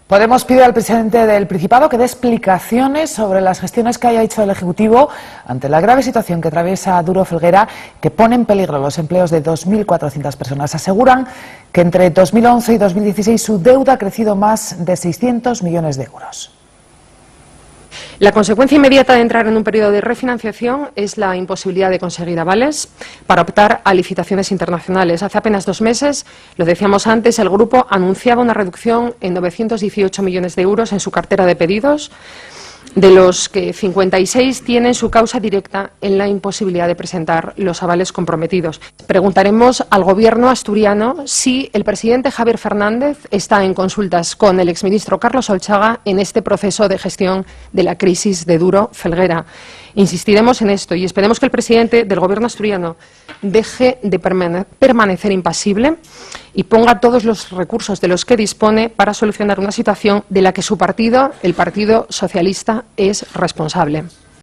Podemos pide al presidente del Principado que dé explicaciones sobre las gestiones que haya hecho el Ejecutivo ante la grave situación que atraviesa Duro Felguera, que pone en peligro los empleos de 2.400 personas. Aseguran que entre 2011 y 2016 su deuda ha crecido más de 600 millones de euros. La consecuencia inmediata de entrar en un periodo de refinanciación es la imposibilidad de conseguir avales para optar a licitaciones internacionales. Hace apenas 2 meses, lo decíamos antes, el Grupo anunciaba una reducción en 918 millones de euros en su cartera de pedidos, de los que 56 tienen su causa directa en la imposibilidad de presentar los avales comprometidos. Preguntaremos al Gobierno asturiano si el presidente Javier Fernández está en consultas con el exministro Carlos Olchaga en este proceso de gestión de la crisis de Duro Felguera. Insistiremos en esto y esperemos que el presidente del Gobierno asturiano deje de permanecer impasible y ponga todos los recursos de los que dispone para solucionar una situación de la que su partido, el Partido Socialista, es responsable.